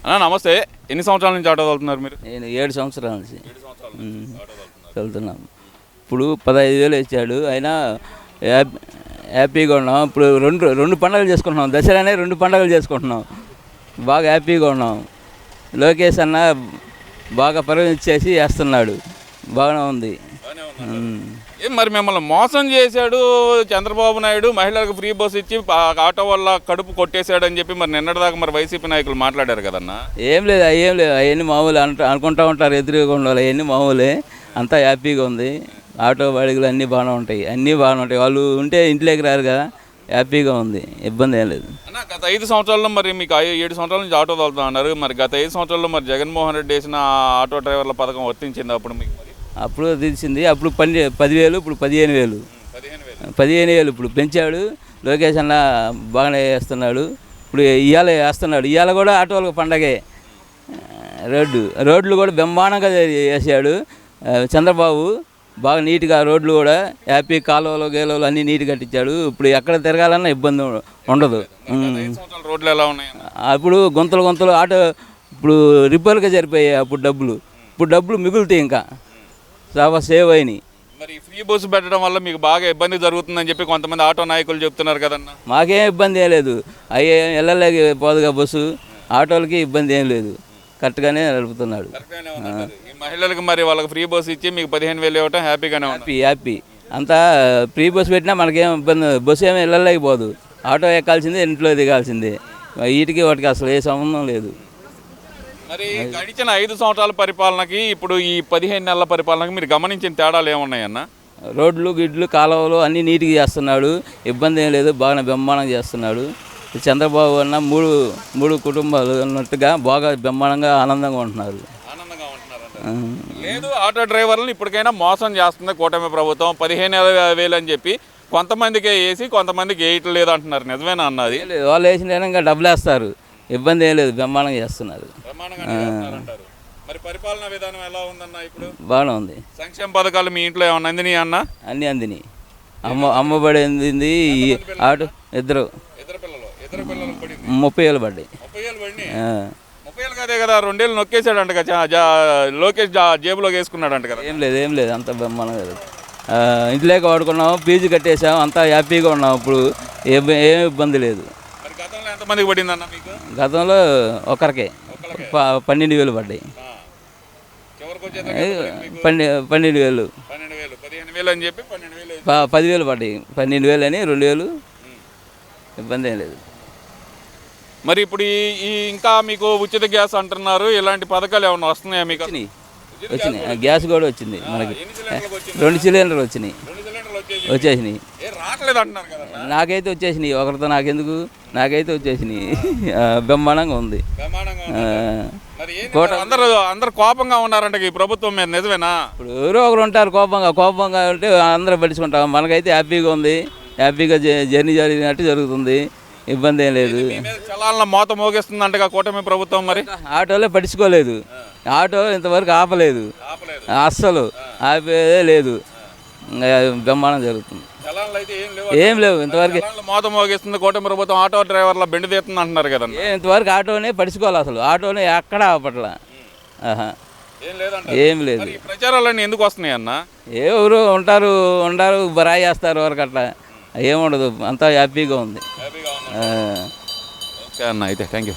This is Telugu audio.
అన్న నమస్తే. ఎన్ని సంవత్సరాల నుంచి ఆటో తోలుతున్నారు మీరు? నేను 7 సంవత్సరాల నుంచి వెళ్తున్నాం. ఇప్పుడు 15,000 ఇచ్చాడు. అయినా హ్యాపీగా ఉన్నాం. ఇప్పుడు రెండు పండుగలు చేసుకుంటున్నాం. దసరానే 2 పండుగలు చేసుకుంటున్నాం. బాగా హ్యాపీగా ఉన్నాం. లోకేష్ అన్న బాగా పరిగణించేసి వేస్తున్నాడు. బాగానే ఉంది. ఏం మరి మిమ్మల్ని మోసం చేశాడు చంద్రబాబు నాయుడు, మహిళలకు ఫ్రీ బస్ ఇచ్చి ఆటో వల్ల కడుపు కొట్టేశాడు అని చెప్పి మరి నిన్నటిదాకా మరి వైసీపీ నాయకులు మాట్లాడారు కదన్నా. ఏం లేదు అవన్నీ మామూలు అనుకుంటూ ఉంటారు. ఎదురుగా ఉండాలి. అవన్నీ మామూలే. అంతా హ్యాపీగా ఉంది. ఆటో బాడిగలు అన్నీ బాగానే ఉంటాయి. వాళ్ళు ఉంటే ఇంట్లోకి రారు కదా. హ్యాపీగా ఉంది. ఇబ్బంది ఏం లేదు. అన్న గత 5 సంవత్సరాల్లో మరి మీకు 7 సంవత్సరాల నుంచి ఆటో తోలుతా అన్నారు. మరి గత 5 సంవత్సరాల్లో మరి జగన్మోహన్ రెడ్డి వేసిన ఆటో డ్రైవర్ల పథకం వర్తించింది అప్పుడు మీకు? మరి అప్పుడు తెలిసింది. అప్పుడు 10,000, ఇప్పుడు 15,000. 15,000 ఇప్పుడు పెంచాడు. లోకేష్ అన్న బాగానే వేస్తున్నాడు. ఇప్పుడు ఇవాళ వేస్తున్నాడు. ఇవాళ కూడా ఆటోలకు పండగే. రోడ్లు కూడా బ్రహ్మాండంగా వేసాడు చంద్రబాబు. బాగా నీట్గా రోడ్లు కూడా హ్యాపీ కాలువలు గేలువలు అన్నీ నీట్గా కట్టించాడు. ఇప్పుడు ఎక్కడ తిరగాలన్నా ఇబ్బంది ఉండదు. రోడ్లు ఎలా ఉన్నాయి? అప్పుడు గుంతలు ఆటో ఇప్పుడు రిపేర్గా సరిపోయాయి. ఇప్పుడు డబ్బులు మిగులుతాయి. ఇంకా చాలా సేవ్ అయినాయి. మరి ఫ్రీ బస్సు పెట్టడం వల్ల మీకు బాగా ఇబ్బంది జరుగుతుందని చెప్పి కొంతమంది ఆటో నాయకులు చెప్తున్నారు కదన్న. మాకేం ఇబ్బంది ఏం లేదు. అయ్యే ఎల్లలేక పోదుగా బస్సు. ఆటోలకి ఇబ్బంది ఏం లేదు. కరెక్ట్గానే నడుపుతున్నాడు. మహిళలకు మరి వాళ్ళకి ఫ్రీ బస్సు ఇచ్చి మీకు 15,000 ఇవ్వటం హ్యాపీగానే హ్యాపీ. అంతా ఫ్రీ బస్సు పెట్టినా మనకేం ఇబ్బంది. బస్సు ఏమి వెళ్ళలేకపోదు. ఆటో ఎక్కాల్సిందే, ఇంట్లో దిగాల్సిందే. వీటికి వాటికి అసలు ఏ సంబంధం లేదు. మరి గడిచిన 5 సంవత్సరాల పరిపాలనకి ఇప్పుడు ఈ 15 నెలల పరిపాలనకి మీరు గమనించిన తేడాలు ఏమున్నాయన్న? రోడ్లు గిడ్లు కాలువలు అన్నీ నీట్గా చేస్తున్నాడు. ఇబ్బంది ఏం లేదు. బాగా బ్రహ్మాండంగా చేస్తున్నాడు. చంద్రబాబు అన్న మూడు కుటుంబాలు అన్నట్టుగా బాగా బ్రహ్మాండంగా ఆనందంగా ఉంటున్నారు. లేదు ఆటో డ్రైవర్లను ఇప్పటికైనా మోసం చేస్తుంది కూటమి ప్రభుత్వం. 15,000 అని చెప్పి కొంతమందికే వేసి కొంతమందికి వేయటం లేదు అంటున్నారు. నిజమేనా అన్నది? వాళ్ళు వేసిన ఇంకా డబ్బులు వేస్తారు. ఇబ్బంది ఏం లేదు. బ్రహ్మాండంగా చేస్తున్నారు. మరి పరిపాలనా విధానం ఎలా ఉందన్న? ఇప్పుడు బాగానే ఉంది. సంక్షేమ పథకాలు మీ ఇంట్లో ఏమన్నా అందినాయి అన్న? అన్నీ అందినాయి. అమ్మబడి అందింది. ఆటో ఇద్దరు 30,000 పడ్డాయి. 30,000 కదే కదా. 2 ఏళ్ళు నొక్కేసాడంట కదా లోకేష్, జేబులోకి వేసుకున్నాడంట కదా. ఏం లేదు. అంత బ్రహ్మాండంగా ఇంట్లోకి వాడుకున్నాము. ఫీజు కట్టేసాము. అంతా హ్యాపీగా ఉన్నాము. ఇప్పుడు ఏం ఇబ్బంది లేదు. గతంలో ఎంతమందికి పడింది అన్న మీకు? గతంలో ఒకరికే 12,000 పడ్డాయి. 12,000 15,000 అని చెప్పి 10,000 పడ్డాయి. 12,000 అని 2,000. ఇబ్బంది ఏం లేదు. మరి ఇప్పుడు ఈ ఇంకా మీకు ఉచిత గ్యాస్ అంటున్నారు. ఇలాంటి పథకాలు ఏమన్నా వస్తున్నాయా మీకు? వచ్చినాయి. గ్యాస్ కూడా వచ్చింది మనకి. 2 సిలిండర్లు వచ్చేసినాయి. నాకైతే వచ్చేసినాయి. ఒకరితో నాకైతే వచ్చేసినాయి. బ్రహ్మాండంగా ఉంది. అందరు కోపంగా ఉన్నారంట ఈ ప్రభుత్వం మీద. నిజమేనా? ఇప్పుడు ఎవరో ఒకరు ఉంటారు కోపంగా ఉంటే అందరూ పట్టించుకుంటాం. మనకైతే హ్యాపీగా ఉంది. హ్యాపీగా జర్నీ జరిగినట్టు జరుగుతుంది. ఇబ్బంది ఏం లేదు. చలాలను మోత మోగిస్తుందంటగా కూటమి ప్రభుత్వం. మరి ఆటోలో పట్టించుకోలేదు. ఆటో ఇంతవరకు ఆపలేదు. అస్సలు ఆపేదే లేదు. బ్రహ్మాండం జరుగుతుంది. ఏం లేవు ఇంతవరకు. మోత మోగిస్తుంది కూటమి ప్రభుత్వం. ఆటో డ్రైవర్ల బెండు తీస్తుంది అంటున్నారు కదా. ఇంతవరకు ఆటోనే పట్టించుకోవాలి. అసలు ఆటోనే ఎక్కడ ఆపట్ల. ఏం లేదు. ప్రచారాలన్నీ ఎందుకు వస్తున్నాయి అన్న? ఎవరు ఉంటారు బరాయి చేస్తారు వరకు అట్లా. ఏముండదు. అంతా హ్యాపీగా ఉంది. ఓకే అన్న, అయితే థ్యాంక్ యూ.